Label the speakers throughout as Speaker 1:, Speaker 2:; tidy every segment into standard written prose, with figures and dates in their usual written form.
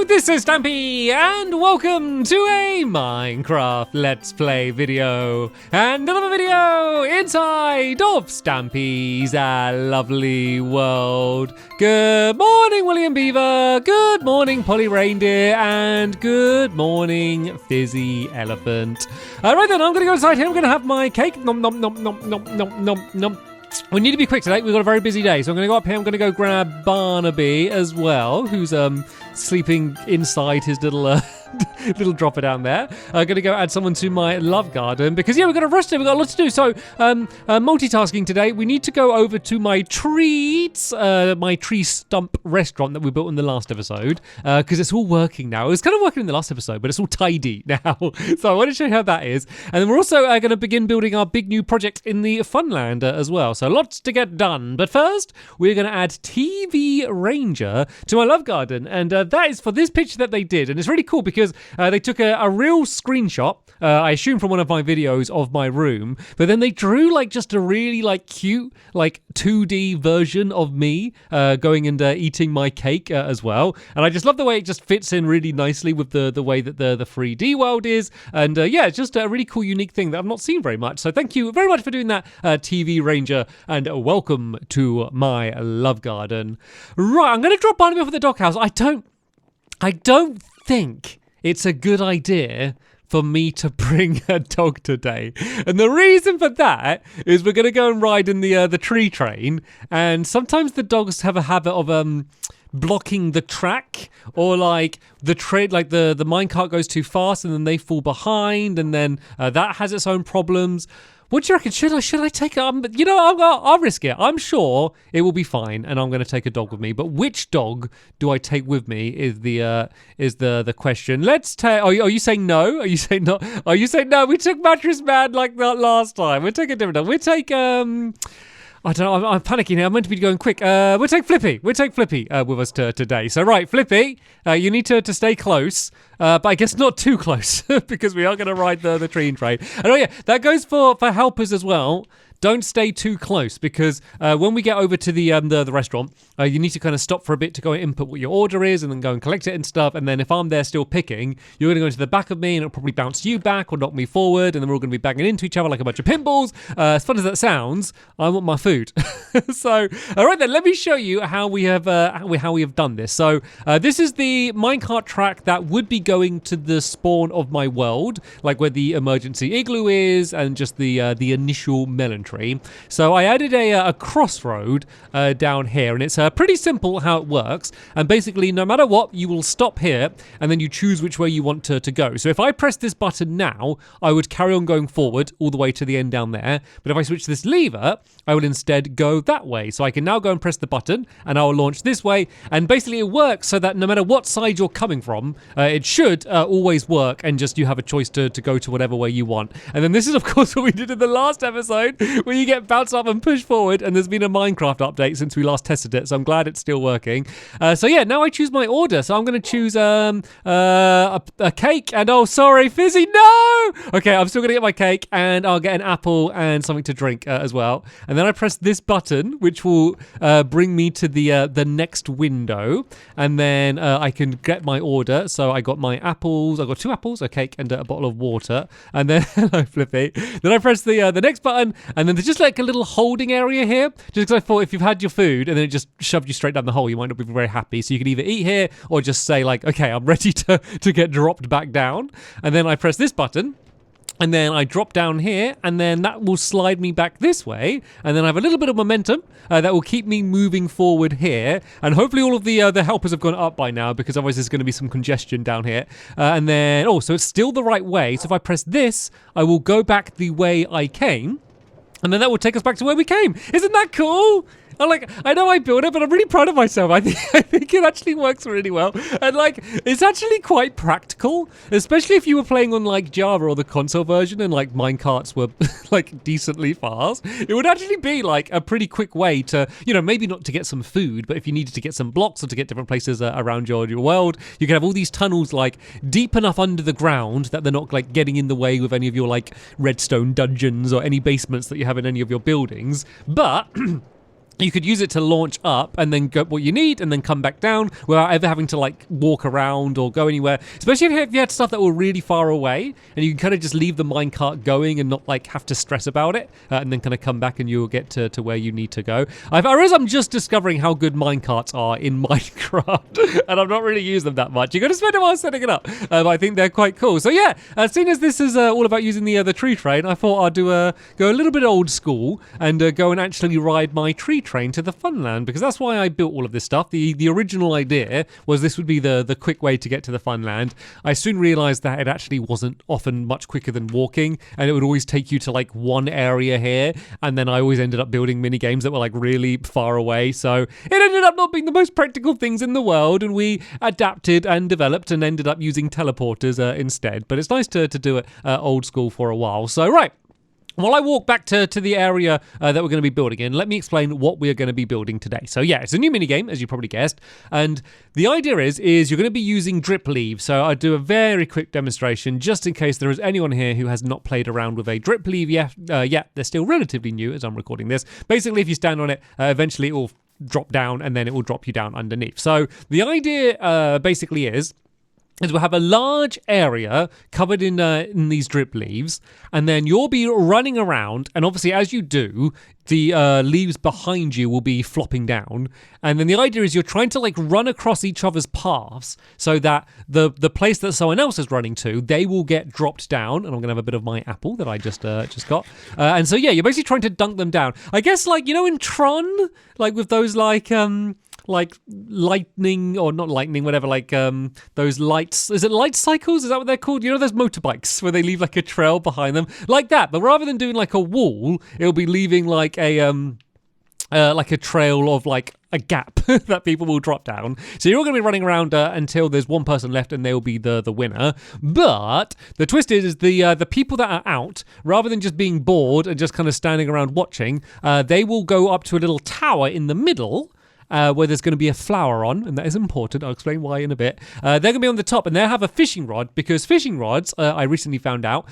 Speaker 1: This is Stampy, and welcome to a Minecraft Let's Play video, and another video inside of Stampy's lovely world. Good morning, William Beaver, good morning, Polly Reindeer, and good morning, Fizzy Elephant. Right then, I'm going to go inside here, I'm going to have my cake, nom nom nom nom nom nom nom nom. We need to be quick today, we've got a very busy day, so I'm going to go up here, I'm going to go grab Barnaby as well, who's sleeping inside his little little dropper down there. I'm going to go add someone to my love garden because, yeah, we've got a rush today, we've got a lot to do. So, multitasking today, we need to go over to my treats, my tree stump restaurant that we built in the last episode because it's all working now. It was kind of working in the last episode, but it's all tidy now. So I want to show you how that is. And then we're also going to begin building our big new project in the funland as well. So lots to get done. But first, we're going to add TV Ranger to my love garden. And that is for this picture that they did. And it's really cool because they took a real screenshot, I assume from one of my videos of my room, but then they drew like just a really like cute like 2D version of me going and eating my cake as well. And I just love the way it just fits in really nicely with the way that the 3D world is. And yeah, it's just a really cool, unique thing that I've not seen very much. So thank you very much for doing that, TV Ranger, and welcome to my love garden. Right, I'm going to drop Barnaby off at the doghouse. I don't think it's a good idea for me to bring a dog today. And the reason for that is we're going to go and ride in the tree train. And sometimes the dogs have a habit of blocking the track, or like the minecart goes too fast and then they fall behind, and then that has its own problems. What do you reckon? Should I take it? I'll risk it. I'm sure it will be fine, and I'm going to take a dog with me. But which dog do I take with me is the question. Let's take. Are you saying no? Are you saying no? Are you saying no? We took Mattress Man like that last time. We'll take a different dog. We'll take I don't know, I'm panicking here. I'm meant to be going quick. We'll take Flippy. We'll take Flippy with us today. So, right, Flippy, you need to stay close, but I guess not too close because we are going to ride the train. And oh, yeah, that goes for helpers as well. Don't stay too close because when we get over to the restaurant, you need to kind of stop for a bit to go and input what your order is and then go and collect it and stuff. And then if I'm there still picking, you're going to go into the back of me and it'll probably bounce you back or knock me forward. And then we're all going to be banging into each other like a bunch of pinballs. As fun as that sounds, I want my food. So, all right then, let me show you how we have done this. So this is the minecart track that would be going to the spawn of my world, like where the emergency igloo is and just the initial melon tree. So I added a crossroad down here, and it's pretty simple how it works. And basically, no matter what, you will stop here, and then you choose which way you want to go. So if I press this button now, I would carry on going forward all the way to the end down there. But if I switch this lever, I will instead go that way. So I can now go and press the button, and I will launch this way. And basically, it works so that no matter what side you're coming from, it should always work, and just you have a choice to go to whatever way you want. And then this is, of course, what we did in the last episode, where you get bounced up and pushed forward, and there's been a Minecraft update since we last tested it, so I'm glad it's still working. So yeah, now I choose my order. So I'm going to choose a cake, and oh, sorry, Fizzy, no! Okay, I'm still going to get my cake, and I'll get an apple and something to drink as well. And then I press this button, which will bring me to the next window, and then I can get my order. So I got my apples, I got 2 apples, a cake, and a bottle of water. And then, hello, Flippy. Then I press the next button, and then there's just like a little holding area here, just because I thought if you've had your food and then it just shoved you straight down the hole, you might not be very happy. So you can either eat here or just say like, okay, I'm ready to get dropped back down. And then I press this button, and then I drop down here, and then that will slide me back this way, and then I have a little bit of momentum that will keep me moving forward here, and hopefully all of the helpers have gone up by now, because otherwise there's going to be some congestion down here. And then, so it's still the right way, so if I press this, I will go back the way I came, and then that will take us back to where we came. Isn't that cool? I know I built it, but I'm really proud of myself. I think it actually works really well. And like, it's actually quite practical, especially if you were playing on like Java or the console version and like minecarts were like decently fast. It would actually be like a pretty quick way to, maybe not to get some food, but if you needed to get some blocks or to get different places around your world, you can have all these tunnels like deep enough under the ground that they're not like getting in the way with any of your like redstone dungeons or any basements that you have in any of your buildings. But you could use it to launch up and then get what you need and then come back down without ever having to like walk around or go anywhere. Especially if you had stuff that were really far away and you can kind of just leave the minecart going and not like have to stress about it and then kind of come back and you'll get to where you need to go. I realize I'm just discovering how good minecarts are in Minecraft and I've not really used them that much. You got to spend a while setting it up. I think they're quite cool. So yeah, seeing as this is all about using the tree train, I thought I'd go a little bit old school and go and actually ride my tree train to the funland, because that's why I built all of this stuff. The original idea was this would be the quick way to get to the funland. I soon realized that it actually wasn't often much quicker than walking, and it would always take you to like one area here, and then I always ended up building mini games that were like really far away, so it ended up not being the most practical things in the world, and we adapted and developed and ended up using teleporters instead. But it's nice to do it old school for a while. So right, while I walk back to the area that we're going to be building in, let me explain what we're going to be building today. So yeah, it's a new minigame, as you probably guessed, and the idea is you're going to be using drip leaves. So I'll do a very quick demonstration just in case there is anyone here who has not played around with a drip leaf yet. They're still relatively new as I'm recording this. Basically, if you stand on it, eventually it will drop down and then it will drop you down underneath. So the idea basically is we'll have a large area covered in these drip leaves, and then you'll be running around, and obviously as you do, the leaves behind you will be flopping down, and then the idea is you're trying to like run across each other's paths so that the place that someone else is running to, they will get dropped down, and I'm gonna have a bit of my apple that I just got, and so yeah, you're basically trying to dunk them down. I guess like, you know, in Tron, like with those like lightning, or not lightning, whatever, like those lights, is it light cycles, is that what they're called? You know those motorbikes where they leave like a trail behind them, like that, but rather than doing like a wall, it'll be leaving like a trail of like a gap that people will drop down. So you're all going to be running around until there's one person left, and they'll be the winner. But the twist is the people that are out, rather than just being bored and just kind of standing around watching, they will go up to a little tower in the middle, where there's going to be a flower on, and that is important. I'll explain why in a bit. They're going to be on the top, and they'll have a fishing rod, because fishing rods, I recently found out,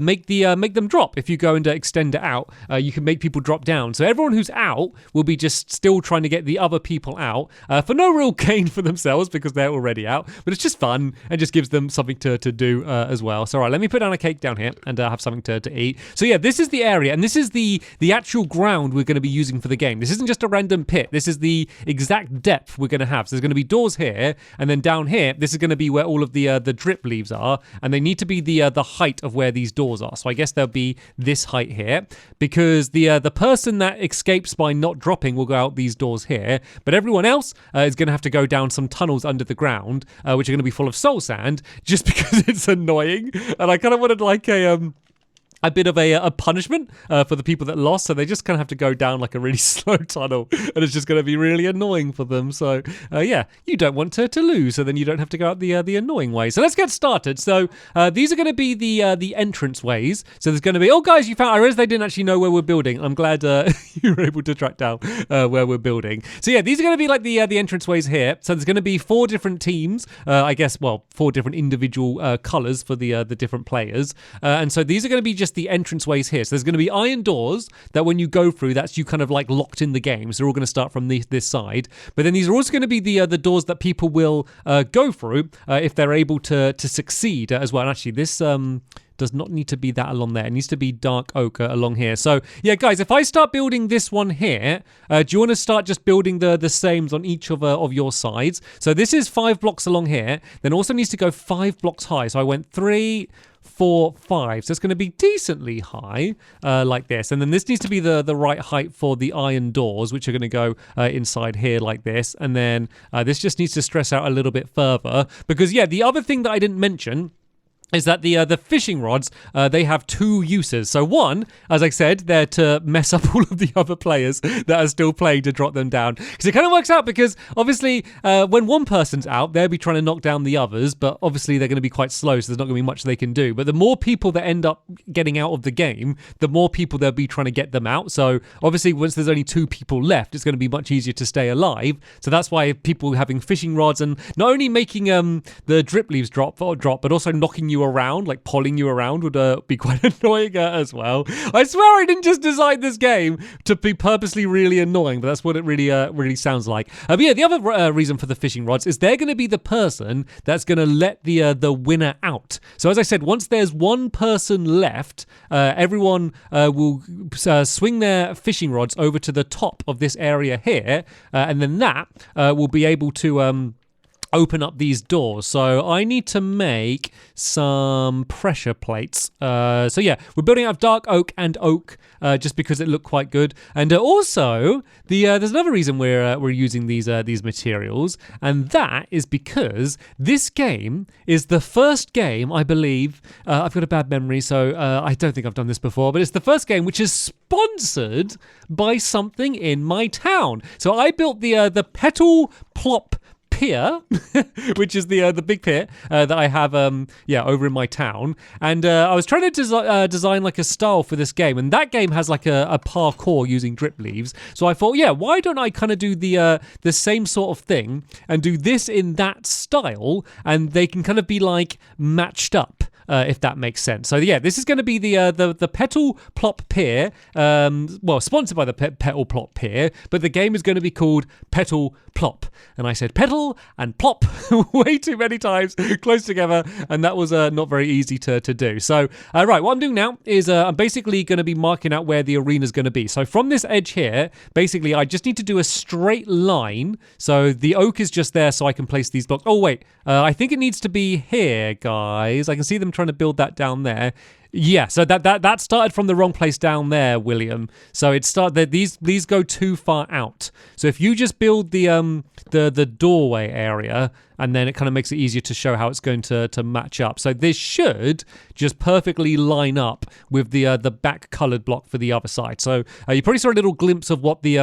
Speaker 1: make them drop. If you go and extend it out, you can make people drop down. So everyone who's out will be just still trying to get the other people out for no real gain for themselves, because they're already out. But it's just fun and just gives them something to do as well. So all right, let me put down a cake down here and have something to eat. So yeah, this is the area, and this is the actual ground we're going to be using for the game. This isn't just a random pit. This is the exact depth we're going to have. So there's going to be doors here, and then down here, this is going to be where all of the drip leaves are, and they need to be the height of where these doors are. So I guess they'll be this height here, because the person that escapes by not dropping will go out these doors here, but everyone else is going to have to go down some tunnels under the ground, which are going to be full of soul sand, just because it's annoying, and I kind of wanted like a bit of a punishment for the people that lost, so they just kind of have to go down like a really slow tunnel, and it's just going to be really annoying for them. So yeah, you don't want to lose, so then you don't have to go out the annoying way. So let's get started. So these are going to be the entrance ways. So there's going to be, oh guys, you found, I realized they didn't actually know where we're building. I'm glad you were able to track down where we're building. So yeah, these are going to be like the entrance ways here. So there's going to be 4 different teams, I guess, well, 4 different individual colors for the different players, and so these are going to be just the entranceways here. So there's going to be iron doors that when you go through, that's you kind of like locked in the game. So they're all going to start from this side. But then these are also going to be the doors that people will go through if they're able to succeed as well. And actually, this does not need to be that along there. It needs to be dark oak along here. So yeah, guys, if I start building this one here, do you want to start just building the sames on each of your sides? So this is 5 blocks along here. Then also needs to go 5 blocks high. So I went 3, 4, 5. So it's going to be decently high like this. And then this needs to be the right height for the iron doors, which are going to go inside here like this. And then this just needs to stress out a little bit further, because yeah, the other thing that I didn't mention is that the fishing rods, they have 2 uses. So one, as I said, they're to mess up all of the other players that are still playing, to drop them down. Because it kind of works out, because obviously when one person's out, they'll be trying to knock down the others, but obviously they're going to be quite slow, so there's not going to be much they can do. But the more people that end up getting out of the game, the more people they'll be trying to get them out. So obviously once there's only 2 people left, it's going to be much easier to stay alive. So that's why people having fishing rods, and not only making the drip leaves drop, but also knocking you you around, like polling you around would be quite annoying as well. I swear I didn't just design this game to be purposely really annoying, but that's what it really sounds like. But yeah, the other reason for the fishing rods is they're going to be the person that's going to let the winner out. So as I said, once there's one person left, everyone will swing their fishing rods over to the top of this area here, and then that will be able to open up these doors. So I need to make some pressure plates. So yeah, we're building out of dark oak and oak just because it looked quite good. And also, there's another reason we're using these materials, and that is because this game is the first game, I believe, I've got a bad memory, so I don't think I've done this before, but it's the first game which is sponsored by something in my town. So I built the petal plop pier, which is the big pier that I have over in my town, and I was trying to design like a style for this game, and that game has like a parkour using drip leaves, so I thought, yeah, why don't I kind of do the same sort of thing and do this in that style, and they can kind of be like matched up. If that makes sense. So yeah, this is going to be the Petal Plop Pier, sponsored by the Petal Plop Pier, but the game is going to be called Petal Plop. And I said petal and plop way too many times close together, and that was not very easy to do. So right, what I'm doing now is I'm basically going to be marking out where the arena is going to be. So from this edge here, basically I just need to do a straight line. So the oak is just there, so I can place these blocks. Oh wait, I think it needs to be here, guys. I can see them trying to build that down there. Yeah, so that started from the wrong place down there, William. So it started. These go too far out. So if you just build the doorway area, and then it kind of makes it easier to show how it's going to match up. So this should just perfectly line up with the back colored block for the other side. So you probably saw a little glimpse of what the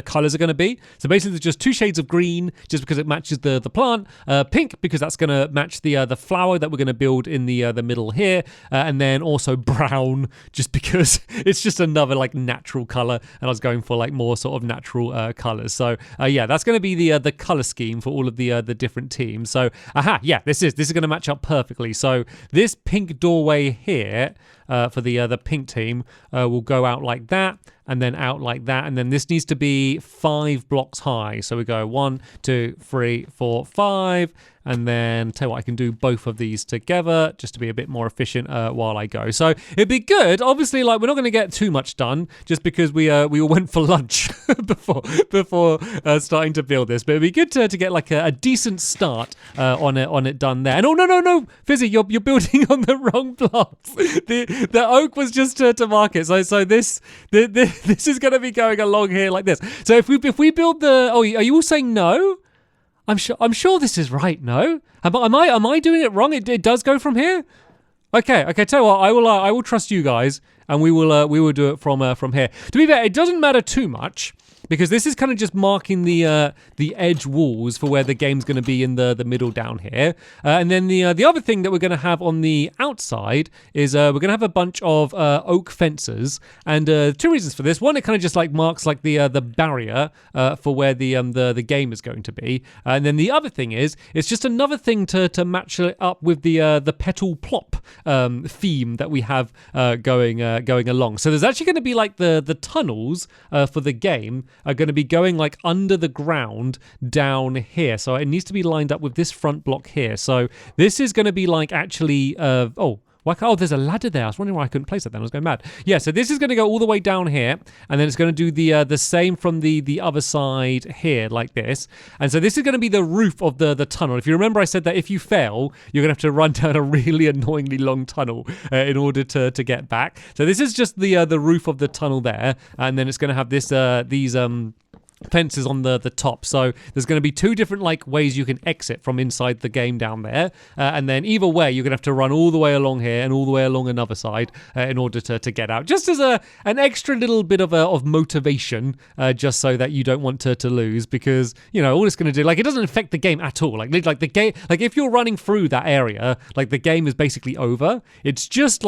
Speaker 1: colors are going to be. So basically there's just two shades of green just because it matches the plant, pink because that's going to match the flower that we're going to build in the middle here, and then also brown just because it's just another like natural color, and I was going for like more sort of natural colors. So yeah, that's going to be the color scheme for all of the different teams. So this is going to match up perfectly. So this pink doorway here for the pink team will go out like that, and then out like that, and then this needs to be 5 blocks high. So we go 1, 2, 3, 4, 5, and then tell you what, I can do both of these together just to be a bit more efficient while I go. So it'd be good. Obviously, like we're not going to get too much done just because we all went for lunch before starting to build this. But it'd be good to get like a decent start on it done there. And oh no, Fizzy, you're building on the wrong blocks. The oak was just to mark it. So this is going to be going along here like this. So if we build are you all saying no? I'm sure this is right. No, am I doing it wrong? It does go from here. Okay. Tell you what, I will trust you guys, and we will do it from here. To be fair, it doesn't matter too much, because this is kind of just marking the edge walls for where the game's going to be in the middle down here. And then the other thing that we're going to have on the outside is we're going to have a bunch of oak fences. And 2 reasons for this. One, it kind of just like marks like the barrier for where the game is going to be. And then the other thing is it's just another thing to match it up with the petal plop theme that we have going along. So there's actually going to be like the tunnels for the game are going to be going like under the ground down here. So it needs to be lined up with this front block here. So this is going to be like actually, there's a ladder there. I was wondering why I couldn't place it then. I was going mad. Yeah, so this is going to go all the way down here, and then it's going to do the same from the other side here, like this. And so this is going to be the roof of the tunnel. If you remember, I said that if you fail, you're going to have to run down a really annoyingly long tunnel in order to get back. So this is just the roof of the tunnel there, and then it's going to have these fences on the top. So there's going to be 2 different like ways you can exit from inside the game down there, and then either way you're going to have to run all the way along here and all the way along another side in order to get out, just as an extra little bit of motivation, just so that you don't want to lose, because you know all it's going to do, like, it doesn't affect the game at all. Like the game, like if you're running through that area, like the game is basically over. It's just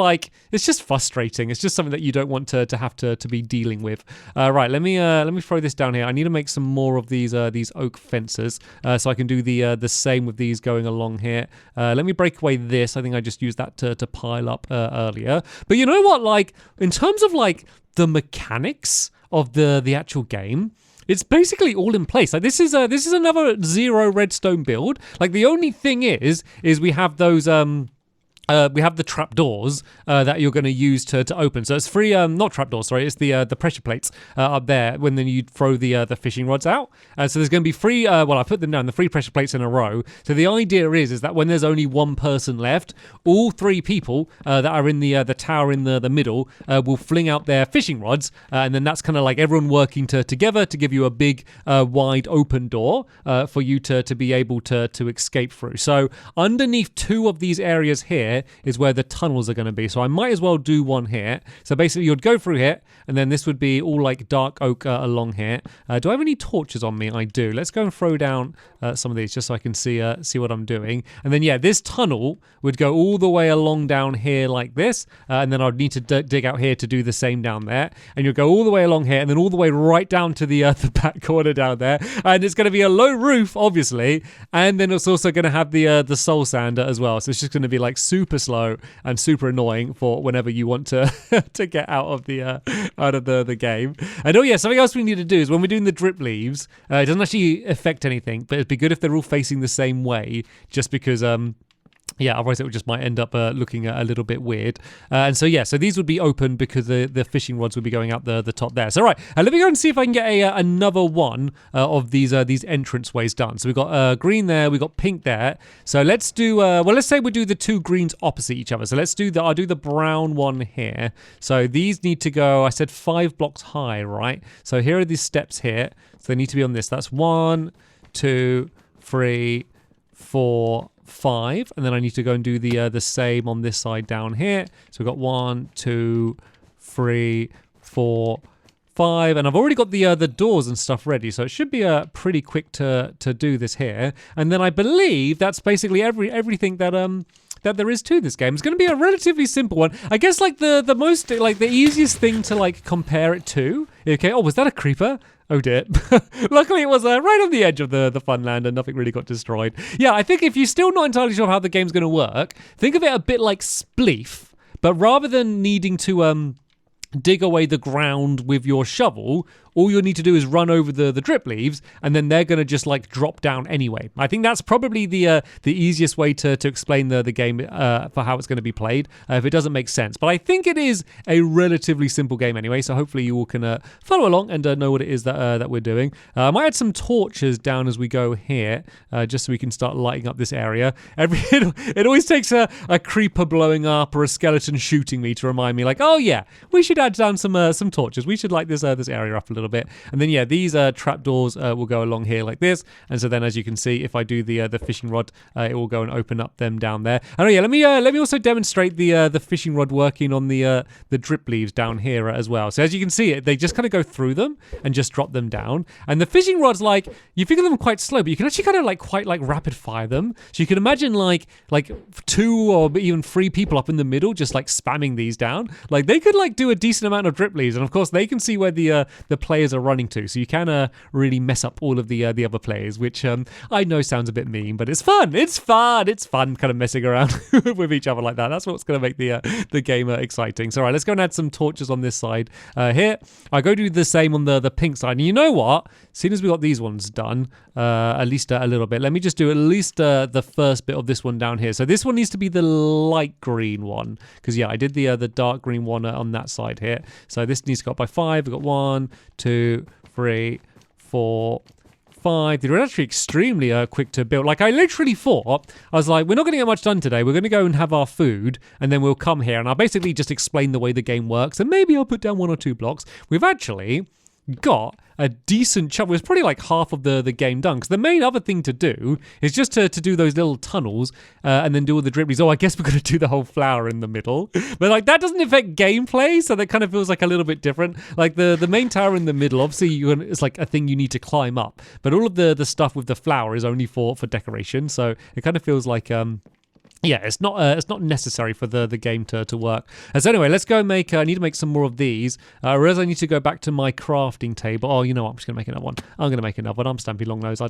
Speaker 1: frustrating. It's just something that you don't want to have to be dealing with. Right, let me throw this down here. I need need to make some more of these oak fences, so I can do the same with these going along here. Let me break away this. I think I just used that to pile up earlier. But you know what? Like, in terms of like the mechanics of the actual game, it's basically all in place. Like, this is another 0 redstone build. Like, the only thing is we have those we have the trapdoors that you're going to use to open. So it's free, not trapdoors, sorry, it's the pressure plates up there when then you throw the fishing rods out. So there's going to be free, well, I put them down, the 3 pressure plates in a row. So the idea is that when there's only one person left, all 3 people that are in the tower in the middle will fling out their fishing rods, and then that's kind of like everyone working together to give you a big, wide open door for you to be able to escape through. So underneath 2 of these areas here is where the tunnels are going to be. So I might as well do one here. So basically you'd go through here, and then this would be all like dark oak along here. Do I have any torches on me? I do. Let's go and throw down some of these just so I can see what I'm doing. And then yeah, this tunnel would go all the way along down here like this, and then I'd need to dig out here to do the same down there. And you'll go all the way along here, and then all the way right down to the back corner down there. And it's going to be a low roof, obviously, and then it's also going to have the soul sander as well. So it's just going to be like super slow and super annoying for whenever you want to to get out of the game. And oh yeah, something else we need to do is when we're doing the drip leaves, it doesn't actually affect anything, but it'd be good if they're all facing the same way, just because yeah, otherwise it just might end up looking a little bit weird. And so yeah, so these would be open because the fishing rods would be going out the top there. So right, let me go and see if I can get another one of these entranceways done. So we've got green there, we've got pink there. So let's do, well, let's say we do the 2 greens opposite each other. So let's do I'll do the brown one here. So these need to go, I said 5 blocks high, right? So here are these steps here. So they need to be on this. That's 1, 2, 3, 4, 5, and then I need to go and do the same on this side down here. So we've got 1, 2, 3, 4, 5, and I've already got the doors and stuff ready, so it should be pretty quick to do this here. And then I believe that's basically everything that there is to this game. It's going to be a relatively simple one. I guess like the most, like the easiest thing to like compare it to. Okay, oh, was that a creeper? Oh dear. Luckily it was right on the edge of the funland and nothing really got destroyed. Yeah, I think if you're still not entirely sure how the game's going to work, think of it a bit like Spleef, but rather than needing to dig away the ground with your shovel, all you'll need to do is run over the drip leaves, and then they're going to just like drop down anyway. I think that's probably the easiest way to explain the game for how it's going to be played, if it doesn't make sense. But I think it is a relatively simple game anyway, so hopefully you all can follow along and know what it is that we're doing. I might add some torches down as we go here, just so we can start lighting up this area. It always takes a creeper blowing up or a skeleton shooting me to remind me, like, oh yeah, we should add down some torches. We should light this area up a little bit. And then yeah, these trapdoors will go along here like this, and so then as you can see, if I do the fishing rod, it will go and open up them down there. And oh yeah, let me also demonstrate the fishing rod working on the drip leaves down here as well. So as you can see, they just kind of go through them and just drop them down. And the fishing rods, like, you figure them quite slow, but you can actually kind of like quite like rapid fire them. So you can imagine like 2 or even 3 people up in the middle just like spamming these down. Like they could like do a decent amount of drip leaves, and of course they can see where the players are running to, so you can really mess up all of the other players, which I know sounds a bit mean, but it's fun. It's fun kind of messing around with each other like that. That's what's going to make the game exciting. So all right, let's go and add some torches on this side here. I go do the same on the pink side, and you know what? As soon as we got these ones done, at least a little bit, let me just do at least the first bit of this one down here. So this one needs to be the light green one, because yeah, I did the dark green one on that side here. So this needs to go up by 5. We've got 1, 2, 3, 4, 5. They're actually extremely quick to build. Like I literally thought, I was like, we're not going to get much done today. We're going to go and have our food, and then we'll come here and I'll basically just explain the way the game works, and maybe I'll put down 1 or 2 blocks. We've actually got a decent chunk. It's probably like half of the game done, because the main other thing to do is just to do those little tunnels and then do all the drip leaves. Oh, I guess we're going to do the whole flower in the middle, but like that doesn't affect gameplay, so that kind of feels like a little bit different. Like the main tower in the middle, obviously it's like a thing you need to climb up, but all of the stuff with the flower is only for decoration, so it kind of feels like yeah, it's not necessary for the game to work. So anyway, let's go make. I need to make some more of these. I realize I need to go back to my crafting table. Oh, you know what? I'm just gonna make another one. I'm gonna make another one. I'm Stampy Longnose.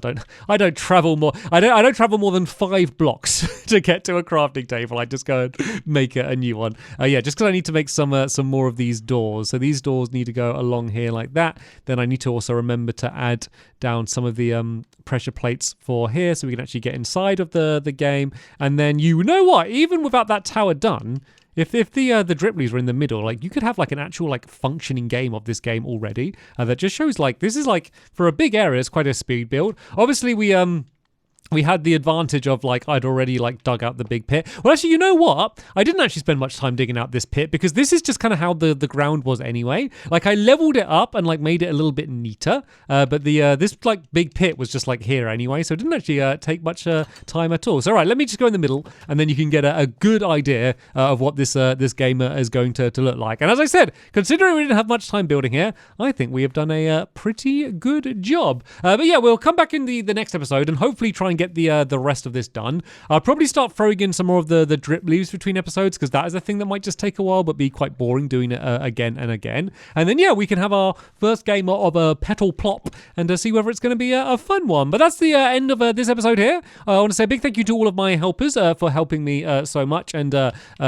Speaker 1: I don't travel more. I don't travel more than 5 blocks to get to a crafting table. I just go and make a new one. Yeah, just because I need to make some more of these doors. So these doors need to go along here like that. Then I need to also remember to add down some of the pressure plates for here, so we can actually get inside of the game. And then you know what? Even without that tower done, if the Dripleys were in the middle, like you could have like an actual like functioning game of this game already. That just shows like this is like for a big area, it's quite a speed build. Obviously we had the advantage of like I'd already like dug out the big pit. Well, actually, you know what? I didn't actually spend much time digging out this pit because this is just kind of how the ground was anyway. Like I leveled it up and like made it a little bit neater. But the this like big pit was just like here anyway, so it didn't actually take much time at all. So all right, let me just go in the middle, and then you can get a good idea of what this game is going to look like. And as I said, considering we didn't have much time building here, I think we have done a pretty good job. But yeah, we'll come back in the next episode and hopefully try and get the rest of this done. I'll probably start throwing in some more of the drip leaves between episodes, because that is a thing that might just take a while but be quite boring doing it again and again. And then yeah, we can have our first game of a petal plop and see whether it's going to be a fun one. But that's the end of this episode here. I want to say a big thank you to all of my helpers for helping me so much and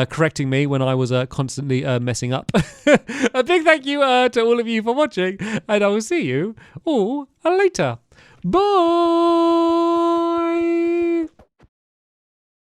Speaker 1: correcting me when I was constantly messing up. A big thank you to all of you for watching, and I will see you all later. Bye!